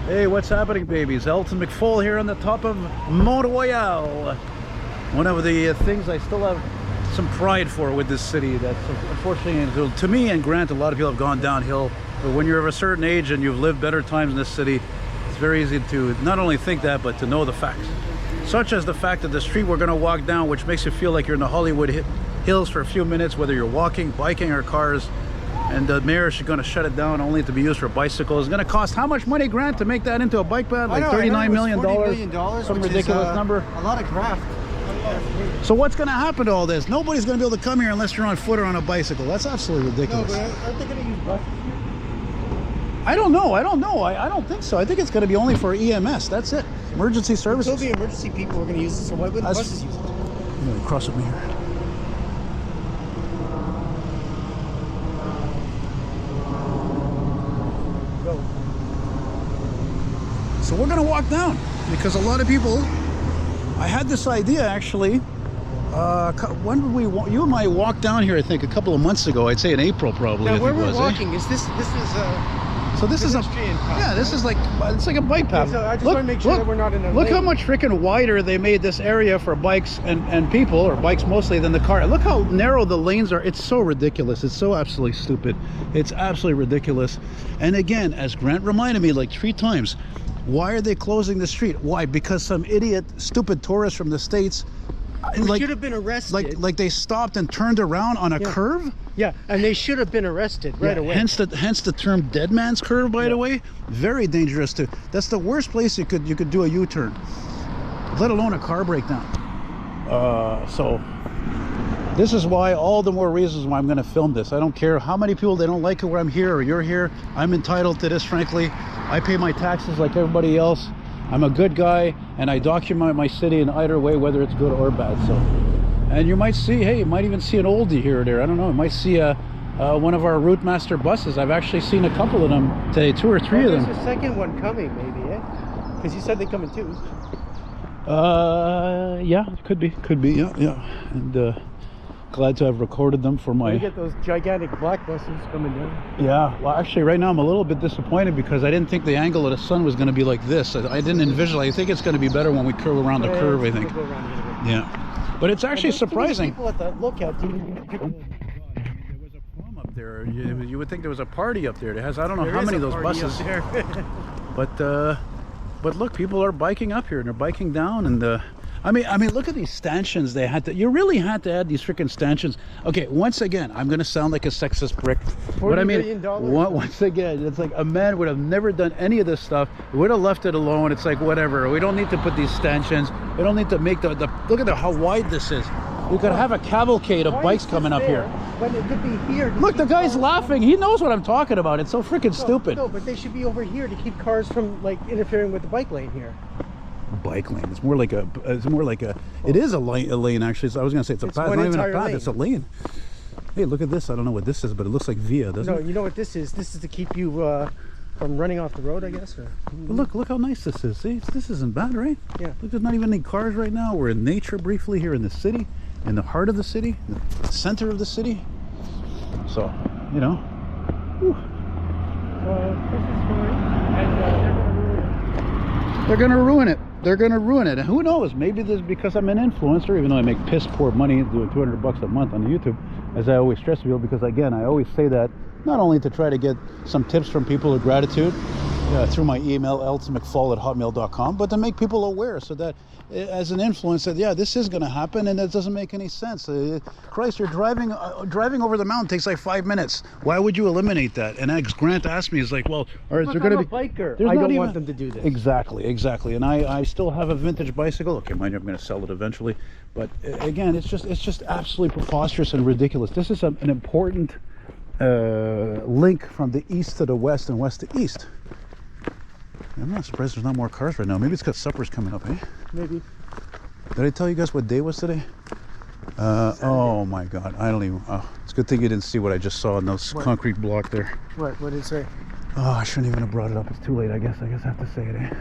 Hey, what's happening, babies? Elton McFall here on the top of Montreal. One of the things I still have some pride for with this city that's unfortunately, to me and Grant, a lot of people have gone downhill. But when you're of a certain age and you've lived better times in this city, it's very easy to not only think that, but to know the facts. Such as the fact that the street we're going to walk down, which makes you feel like you're in the Hollywood Hills for a few minutes, whether you're walking, biking, or cars. And the mayor is going to shut it down only to be used for bicycles. It's going to cost how much money, Grant, to make that into a bike path? Like $39 million? Some ridiculous number. A lot of craft. So what's going to happen to all this? Nobody's going to be able to come here unless you're on foot or on a bicycle. That's absolutely ridiculous. No, but aren't they going to use buses here? I don't know. I don't think so. I think it's going to be only for EMS. That's it. Emergency services. There'll be emergency people who are going to use this. So why wouldn't buses use it? I'm going to cross with me here. So we're gonna walk down because a lot of people. I had this idea actually. When did we? You and I walked down here. I think a couple of months ago. I'd say in April probably. Now, I where think we're was, walking is this is. So this is a path. this is like it's like a bike path. So I just want to make sure that we're not in a Look lane. how much freaking wider they made this area for bikes and people, or bikes mostly, than the car. Look how narrow the lanes are. It's so ridiculous. It's so absolutely stupid. It's absolutely ridiculous. And again, as Grant reminded me like 3 times, why are they closing the street? Why? Because some idiot, stupid tourist from the States should have been arrested. Like they stopped and turned around on a curve. Yeah, and they should have been arrested right away. Hence the term "dead man's curve." By the way, very dangerous too. That's the worst place you could do a U-turn, let alone a car breakdown. So this is why, all the more reasons why I'm going to film this. I don't care how many people they don't like it where I'm here or you're here. I'm entitled to this, frankly. I pay my taxes like everybody else. I'm a good guy, and I document my city in either way, whether it's good or bad. So, and you might see, hey, you might even see an oldie here or there. I don't know. You might see one of our Route Master buses. I've actually seen a couple of them today, 2 or 3 of them. There's a second one coming, maybe, eh? Because you said they come in 2s. Yeah, could be, yeah. And glad to have recorded them for my. You get those gigantic black buses coming down. Yeah, well, actually, right now I'm a little bit disappointed because I didn't think the angle of the sun was going to be like this. I didn't envision. I think it's going to be better when we curve around the curve. I think. Yeah, but it's actually surprising. People at the lookout. There was a prom up there. You would think there was a party up there. It has, I don't know how many of those buses. But look, people are biking up here and they're biking down, and I mean, look at these stanchions they had to. You really had to add these freaking stanchions. Okay, once again, I'm gonna sound like a sexist prick, but I mean, once again, it's like a man would have never done any of this stuff. Would have left it alone. It's like whatever. We don't need to put these stanchions. We don't need to make the look at how wide this is. We could have a cavalcade of bikes coming up here. When it could be here. Look, the guy's laughing. He knows what I'm talking about. It's so freaking stupid. No, but they should be over here to keep cars from like interfering with the bike lane here. Bike lane. It's more like a. It is a lane actually. So I was gonna say it's a path. It's not even a path. It's a lane. Hey, look at this. I don't know what this is, but it looks like via, doesn't it? No, you know what this is? This is to keep you from running off the road, I guess. Or... Look how nice this is. See, this isn't bad, right? Yeah. Look, there's not even any cars right now. We're in nature briefly here in the city, in the heart of the city, the center of the city. So, you know. Whew. This is fine, and they're gonna ruin it. They're gonna ruin it. And who knows? Maybe this is because I'm an influencer, even though I make piss poor money doing $200 a month on YouTube, as I always stress people, because again, I always say that not only to try to get some tips from people of gratitude through my email eltonmcfall@hotmail.com, but to make people aware so that as an influencer, yeah, this is going to happen, and that doesn't make any sense. Christ, you're driving over the mountain takes like 5 minutes. Why would you eliminate that? And as Grant asked me, he's like, well, or is there going to be a biker? I don't want them to do this. Exactly. And I still have a vintage bicycle. Okay, mind you, I'm going to sell it eventually. But again, it's just absolutely preposterous and ridiculous. This is an important link from the east to the west and west to east. I'm not surprised there's not more cars right now. Maybe it's because supper's coming up, eh? Maybe. Did I tell you guys what day was today? Oh my God, I don't even. Oh, it's a good thing you didn't see what I just saw in those concrete block there. What did it say? Oh, I shouldn't even have brought it up. It's too late, I guess. I have to say it, eh?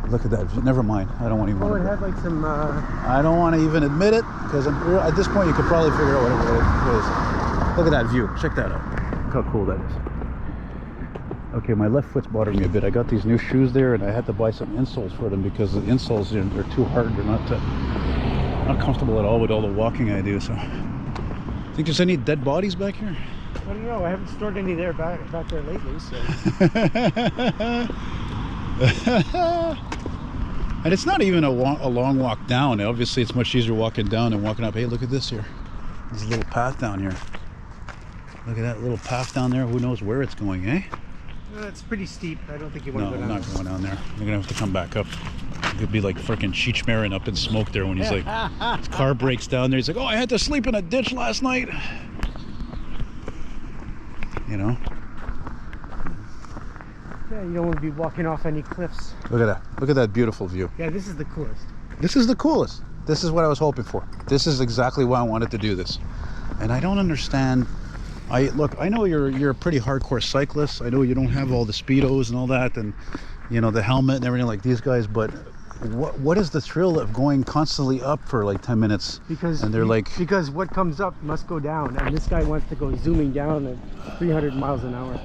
Look at that. Never mind. I don't want to even. Oh, it had like some. I don't want to even admit it because at this point you could probably figure out what it is. Look at that view. Check that out. Look how cool that is. Okay, my left foot's bothering me a bit. I got these new shoes there, and I had to buy some insoles for them because the insoles, they're too hard. They're not comfortable at all with all the walking I do. So, think there's any dead bodies back here? I don't know. I haven't stored any there back there lately. So. And it's not even a long walk down. Obviously, it's much easier walking down than walking up. Hey, look at this here. There's a little path down here. Look at that little path down there. Who knows where it's going, eh? It's pretty steep. I don't think you want to go down. No, I'm not going down there. You're gonna have to come back up. It could be like freaking Cheech Marin up in smoke there when he's like, his car breaks down there. He's like, oh, I had to sleep in a ditch last night. You know? Yeah, you don't want to be walking off any cliffs. Look at that. Look at that beautiful view. Yeah, this is the coolest. This is the coolest. This is what I was hoping for. This is exactly why I wanted to do this. And I don't understand. Look, I know you're a pretty hardcore cyclist. I know you don't have all the speedos and all that, and you know, the helmet and everything like these guys. But what is the thrill of going constantly up for like 10 minutes? Because what comes up must go down, and this guy wants to go zooming down at 300 miles an hour.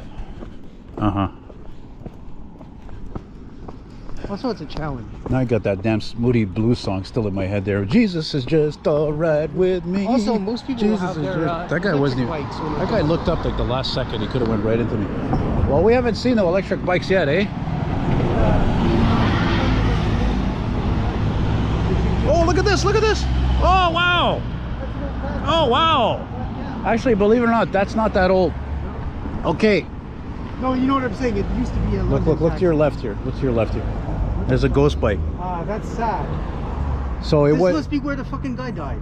Also, it's a challenge. Now I got that damn Moody Blues song still in my head there. Jesus is just all right with me. Also, most people Jesus have their that guy wasn't even. bikes That guy looked up like the last second. He could have went right into me. Well, we haven't seen the electric bikes yet, eh? Oh, look at this! Look at this! Oh wow! Oh wow! Actually, believe it or not, that's not that old. Okay. No, you know what I'm saying? It used to be a Look to your left here. Look to your left here. There's a ghost bike. That's sad. So This must be where the fucking guy died.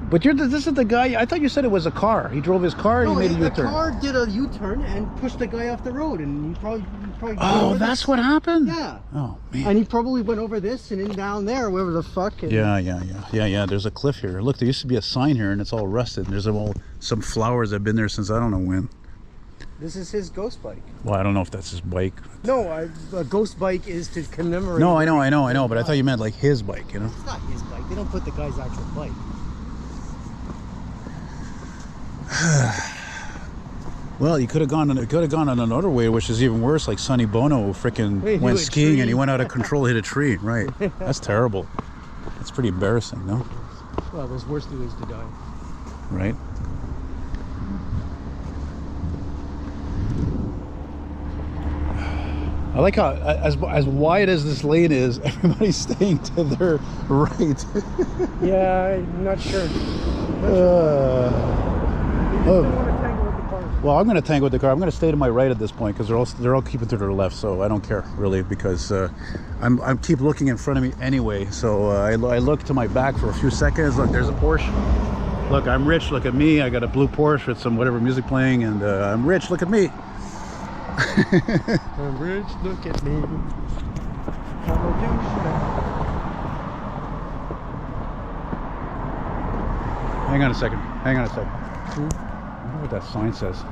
But this is the guy. I thought you said it was a car. He drove his car and he made a U-turn. The car did a U-turn and pushed the guy off the road, and he probably Oh, that's what happened? Yeah. Oh man. And he probably went over this and then down there, wherever the fuck. And Yeah. There's a cliff here. Look, there used to be a sign here, and it's all rusted. And there's some flowers that have been there since I don't know when. This is his ghost bike. Well, I don't know if that's his bike. No, a ghost bike is to commemorate. No, I know. But I thought you meant like his bike, you know? It's not his bike. They don't put the guy's actual bike. Well, you could have gone on another way, which is even worse. Like Sonny Bono freaking went skiing and he went out of control, hit a tree. Right. That's terrible. That's pretty embarrassing, no? Well, there's worse ways to die. Right. I like how, as wide as this lane is, everybody's staying to their right. Yeah, I'm not sure. Well, I'm going to tangle with the car. I'm going to stay to my right at this point because they're all keeping to their left, so I don't care really because I'm keep looking in front of me anyway. So I look to my back for a few seconds. Look, there's a Porsche. Look, I'm rich. Look at me. I got a blue Porsche with some whatever music playing, and I'm rich. Look at me. I'm rich, look at me. Hang on a second. I wonder what that sign says.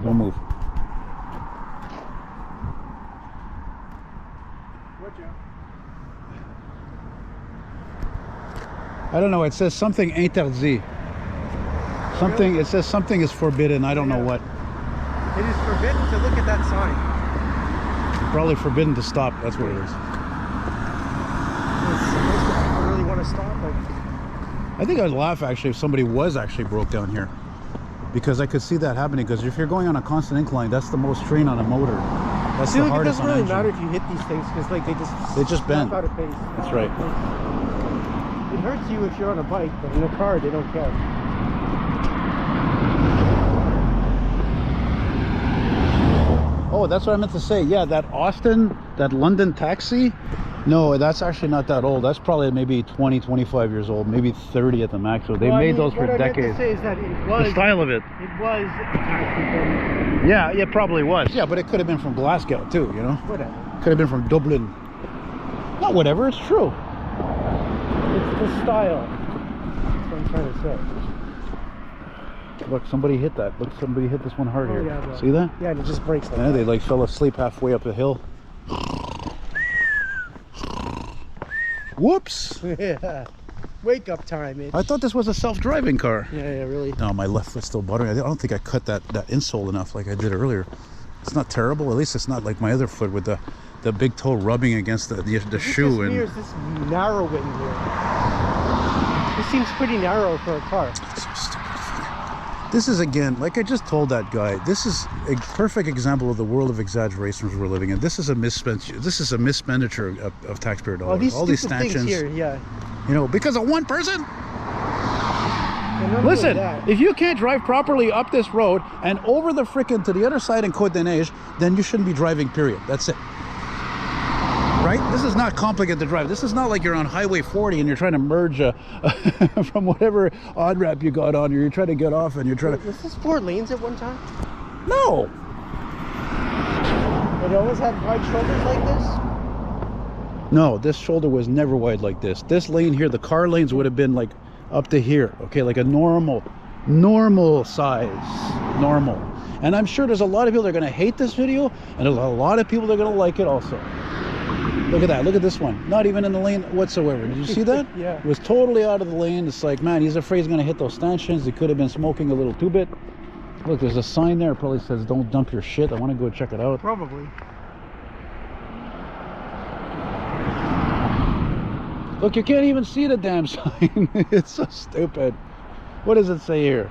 Don't move. I don't know. It says something interdit. Something. It says something is forbidden. I don't know what. It is forbidden to look at that sign. Probably forbidden to stop. That's what it is. I really want to stop. I think I'd laugh actually if somebody was actually broke down here, because I could see that happening. Because if you're going on a constant incline, that's the most strain on a motor. That's the hardest on an engine. It doesn't really matter if you hit these things because like they just bend out of pace. That's right. It hurts you if you're on a bike, but in a car they don't care. Oh, that's what I meant to say. Yeah, that London taxi. No, that's actually not that old. That's probably maybe 20, 25 years old, maybe 30, at the max. So they made those for decades. What I meant to say is that it was the style of it. It was a taxi from. Yeah, it probably was. Yeah, but it could have been from Glasgow too, you know? Whatever. Could have been from Dublin. Not whatever, it's true. It's the style. That's what I'm trying to say. Look, somebody hit that. Look, somebody hit this one hard here. Yeah, see that? Yeah, and it just breaks like yeah, that. They like fell asleep halfway up the hill. Whoops! Yeah. Wake up time. I thought this was a self-driving car. Yeah, really. No, my left foot's still bothering me. I don't think I cut that insole enough like I did earlier. It's not terrible. At least it's not like my other foot with the big toe rubbing against the shoe. And is this narrow in here? This seems pretty narrow for a car. So stupid. This is, again, like I just told that guy, this is a perfect example of the world of exaggerations we're living in. This is a mispenditure of taxpayer dollars. All these stanchions here, yeah. You know, because of one person. Listen, if you can't drive properly up this road and over the frickin' to the other side in Côte des Neiges, then you shouldn't be driving, period. That's it. Right? This is not complicated to drive. This is not like you're on Highway 40 and you're trying to merge from whatever on ramp you got on, or you're trying to get off and you're trying to... Was this 4 lanes at one time? No! It always had wide shoulders like this? No, this shoulder was never wide like this. This lane here, the car lanes would have been like up to here, okay, like a normal size, normal. And I'm sure there's a lot of people that are going to hate this video, and there's a lot of people that are going to like it also. Look at that, look at this one, not even in the lane whatsoever. Did you see that? Yeah. It was totally out of the lane. It's like, man, he's afraid he's going to hit those stanchions. He could have been smoking a little too bit. Look, there's a sign there, it probably says don't dump your shit. I want to go check it out. Probably. Look, you can't even see the damn sign. It's so stupid. What does it say here?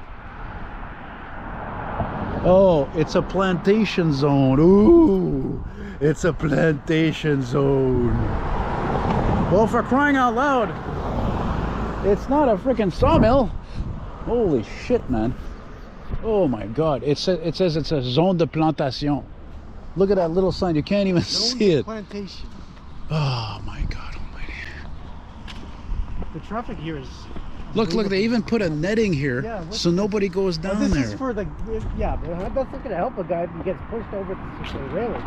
Oh, it's a plantation zone. Ooh, it's a plantation zone. Well, for crying out loud, it's not a freaking sawmill. Holy shit, man. Oh my God. It says it's a zone de plantation. Look at that little sign. You can't even see it. Plantation. Oh my God. The traffic here is... Look, they even put a netting here, yeah, so nobody goes down there. This is for the... Yeah, but that's not going to help a guy if he gets pushed over the railing.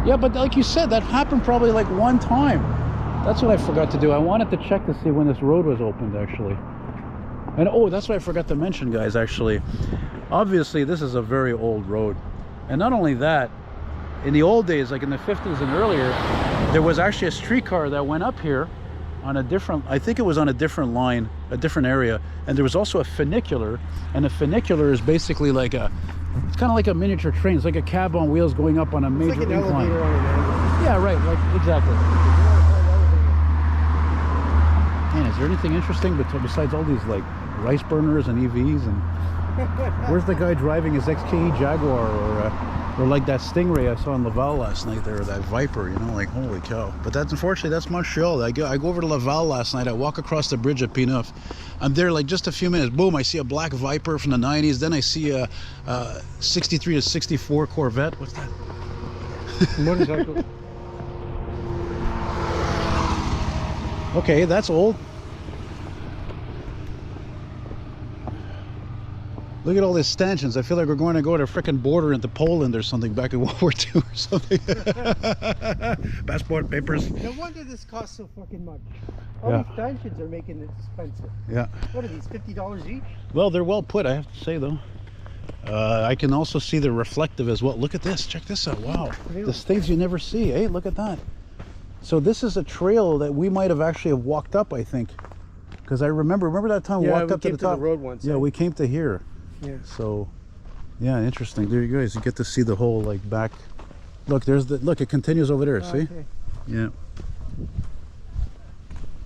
Yeah, but like you said, that happened probably like one time. That's what I forgot to do. I wanted to check to see when this road was opened, actually. And oh, that's what I forgot to mention, guys, actually. Obviously, this is a very old road. And not only that, in the old days, like in the 50s and earlier, there was actually a streetcar that went up here on a different, I think it was on a different line, a different area. And there was also a funicular, and a funicular is basically like it's kind of like a miniature train. It's like a cab on wheels going up on a major like an incline. Elevator on an angle. Yeah, right, like, exactly. Man, is there anything interesting besides all these like rice burners and EVs? And where's the guy driving his XKE Jaguar, or like that Stingray I saw in Laval last night there, that Viper, you know, like, holy cow. But that's, unfortunately, that's Montreal. I go over to Laval last night. I walk across the bridge at Pineuf. I'm there like just a few minutes. Boom, I see a black Viper from the 90s. Then I see a 63 to 64 Corvette. What's that? Motorcycle. Okay, that's old. Look at all these stanchions. I feel like we're going to go to a frickin' border into Poland or something back in World War II or something. Passport papers. No wonder this costs so fucking much. All these stanchions are making it expensive. Yeah. What are these, $50 each? Well, they're well put, I have to say, though. I can also see the reflective as well. Look at this. Check this out. Wow. There's things you never see. Hey, look at that. So this is a trail that we might have actually walked up, I think. Because I remember that time we walked up to the top. The road once. Yeah, we came to here. Yeah. So, yeah, interesting. There you guys, you get to see the whole like back. Look, there's the look. It continues over there. See? Okay. Yeah.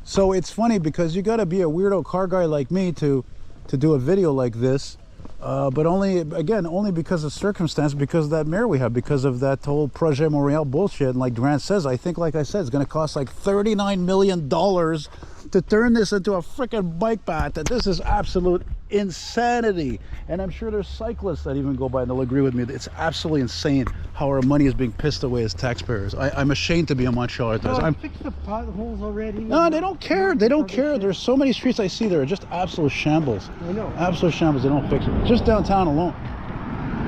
So it's funny because you got to be a weirdo car guy like me to do a video like this, but only because of circumstance, because of that mayor we have, because of that whole Projet Montreal bullshit. And like Grant says, I think, like I said, it's going to cost like $39 million to turn this into a freaking bike path. That this is absolute insanity. And I'm sure there's cyclists that even go by and they'll agree with me. It's absolutely insane how our money is being pissed away as taxpayers. I'm ashamed to be a Montrealer. I'm fixed the potholes already. No, they don't care. They don't care. There's so many streets I see that are just absolute shambles. I know. Absolute shambles. They don't fix it. Just downtown alone.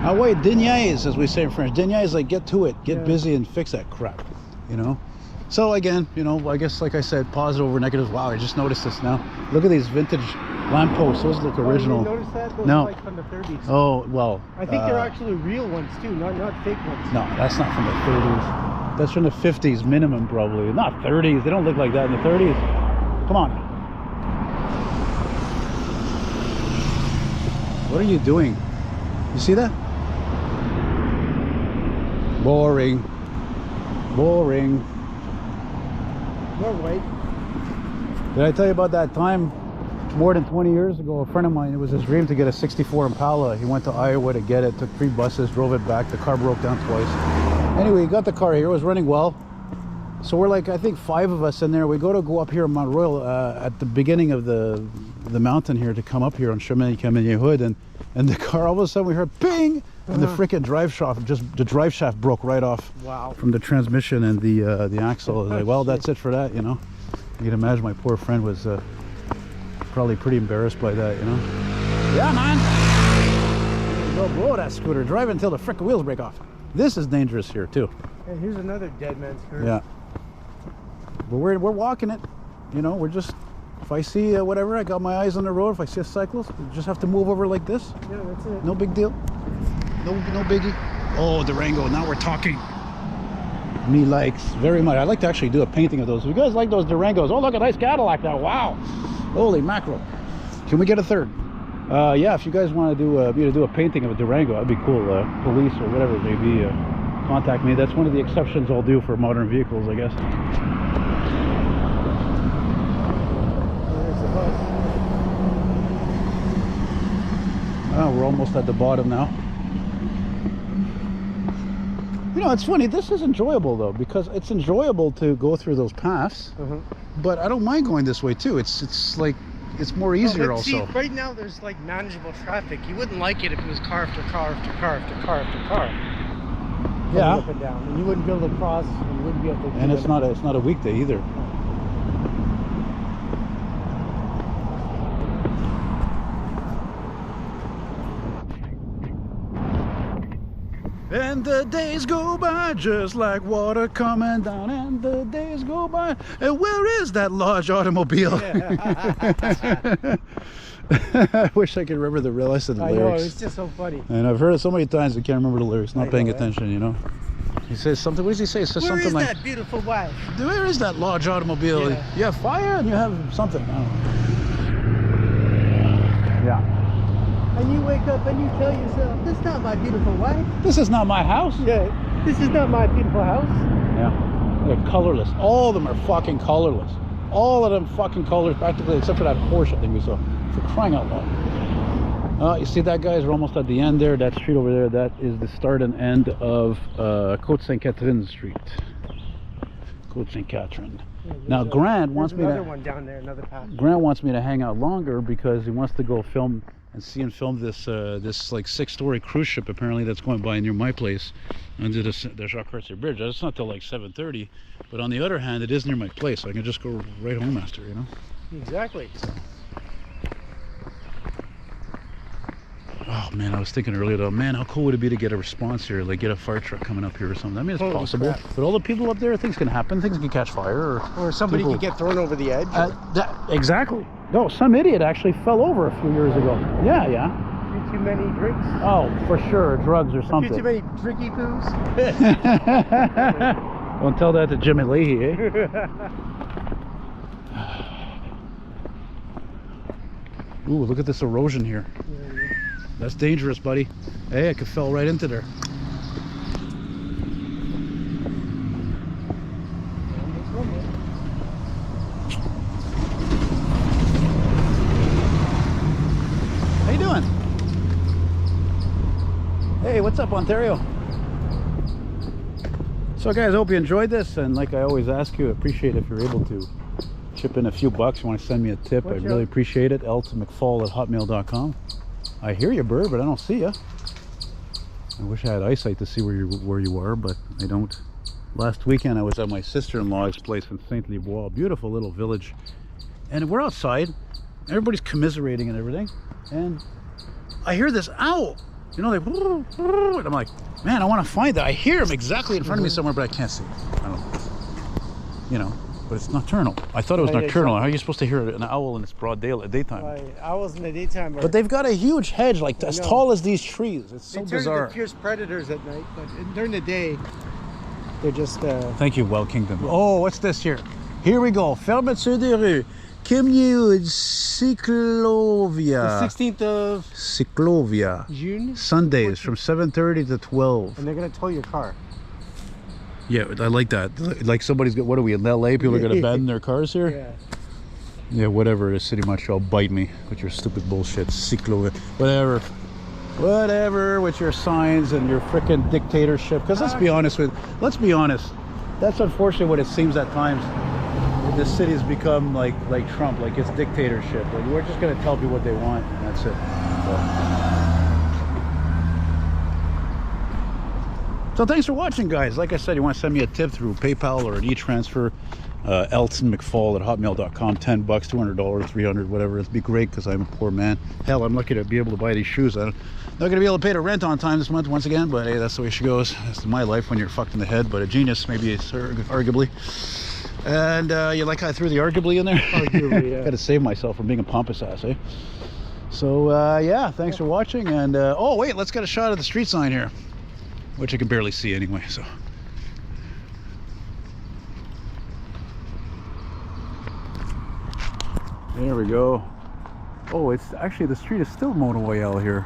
Ah ouais, deniers, as we say in French. Deniers is like get to it, get busy and fix that crap, you know? So again, you know, I guess like I said, positive over negative. Wow, I just noticed this now. Look at these vintage lampposts. Those look original. You notice that? Those No. are like from the 30s. Oh, well. I think they're actually real ones too, not fake ones. No, that's not from the 30s. That's from the 50s minimum, probably. Not 30s. They don't look like that in the 30s. Come on. What are you doing? You see that? Boring. Boring. More white. Did I tell you about that time more than 20 years ago? A friend of mine, it was his dream to get a 64 Impala. He went to Iowa to get it, took 3 buses, drove it back. The car broke down twice. Anyway, he got the car here, it was running well. So we're like, I think 5 of us in there. We go up here in Montreal at the beginning of the mountain here to come up here on chemin Camilien Houde, and the car, all of a sudden we heard ping, and the freaking drive shaft broke right off. Wow. From the transmission and the axle. Like, well, that's it for that, you know. You can imagine my poor friend was probably pretty embarrassed by that, you know. Yeah, man. Go blow that scooter. Drive until the frickin' wheels break off. This is dangerous here too. Hey, here's another dead man's scooter. Yeah. But we're walking it, you know. We're just, if I see whatever, I got my eyes on the road. If I see a cyclist, we just have to move over like this. Yeah, that's it. No big deal. No biggie. Oh, Durango. Now we're talking. Me likes very much. I'd like to actually do a painting of those. You guys like those Durangos? Oh, look, a nice Cadillac now. Wow. Holy mackerel. Can we get a third? Yeah, if you guys want to do a painting of a Durango, that'd be cool. Police or whatever it may be, contact me. That's one of the exceptions I'll do for modern vehicles, I guess. There's the bus. Oh, we're almost at the bottom now. You know, it's funny. This is enjoyable though, because it's enjoyable to go through those paths. But I don't mind going this way too. It's like it's more easier also. See, right now there's like manageable traffic. You wouldn't like it if it was car after car after car after car after car. Yeah. Up and down, and you wouldn't be able to cross, and you wouldn't be able to. And it's not a weekday either. And the days go by just like water coming down, and the days go by, and where is that large automobile? Yeah. I wish I could remember the rest of the lyrics. I know, it's just so funny. And I've heard it so many times I can't remember the lyrics, not paying know, attention, you know. He says something, what does he say? He says Where something is like, that beautiful wife? where is that large automobile? Yeah. You have fire and you have something. I don't know. Yeah. And you wake up and you tell yourself, this is not my beautiful wife. This is not my house. Yeah, this is not my beautiful house. Yeah. They're colorless. All of them are fucking colorless. All of them fucking colors, practically, except for that Porsche thing we saw. For crying out loud. You see that, guys? We're almost at the end there. That street over there, that is the start and end of Côte Sainte-Catherine Street. Côte Sainte-Catherine. Yeah, now Grant wants me another to. one down there, another path. Grant wants me to hang out longer because he wants to go film this this like 6-story cruise ship apparently that's going by near my place under the Jacques Cartier Bridge. It's not till like 7:30, but on the other hand, it is near my place, so I can just go right home after, you know. Exactly. Oh man, I was thinking earlier though, man, how cool would it be to get a response here, like get a fire truck coming up here or something. I mean, it's Holy possible, crap. but all the people up there, things can happen, things can catch fire, Or somebody people- could get thrown over the edge. Exactly. No, some idiot actually fell over a few years ago. Yeah. Too many drinks. Oh, for sure, drugs or Too something. many drinky poos. Don't tell that to Jimmy Leahy, eh? Ooh, look at this erosion here. That's dangerous, buddy. Hey, I could fell right into there. How you doing? Hey, what's up, Ontario? So guys, I hope you enjoyed this, and like I always ask you, I appreciate if you're able to chip in a few bucks. You want to send me a tip, I'd really appreciate it. ltomcfall@hotmail.com. I hear you, bird, but I don't see you. I wish I had eyesight to see where you are, but I don't. Last weekend I was at my sister-in-law's place in Saint-Libois, beautiful little village, and we're outside, everybody's commiserating and everything, and I hear this owl, you know, like, and I'm like, man, I want to find that. I hear him exactly in front of me somewhere, but I can't see it. I don't know, you know, but it's nocturnal. I thought it was nocturnal. How are you supposed to hear an owl in its broad daytime? Owls in the daytime are... But they've got a huge hedge, like as tall as these trees. It's so They turn bizarre. into fierce predators at night, but during the day, they're just... Thank you, Well Kingdom. Oh, what's this here? Here we go. Fermeture des rues. Camilien, Cyclovia. the 16th of Cyclovia. June, Sundays from 7:30 to 12. and they're going to tow your car. Yeah, I like that. Like somebody's got, what are we in LA? People are gonna bend their cars here. Yeah. Yeah, whatever it is, City Montreal, bite me with your stupid bullshit, cyclo, whatever, with your signs and your frickin' dictatorship. Because let's be honest, that's unfortunately what it seems at times. This city has become like Trump, like it's dictatorship. Like we're just gonna tell people what they want, and that's it. So thanks for watching, guys. Like I said, you want to send me a tip through PayPal or an e-transfer, eltonmcfall@hotmail.com. $10, $200, $300, whatever. It'd be great because I'm a poor man. Hell, I'm lucky to be able to buy these shoes. I'm not gonna be able to pay the rent on time this month once again, but hey, that's the way she goes. That's my life when you're fucked in the head, but a genius maybe, arguably. And you like how I threw the arguably in there? Arguably, yeah. Gotta save myself from being a pompous ass, eh? So yeah, thanks for watching. And oh wait, let's get a shot of the street sign here, which I can barely see anyway, so. There we go. Oh, it's actually, the street is still Montreal here.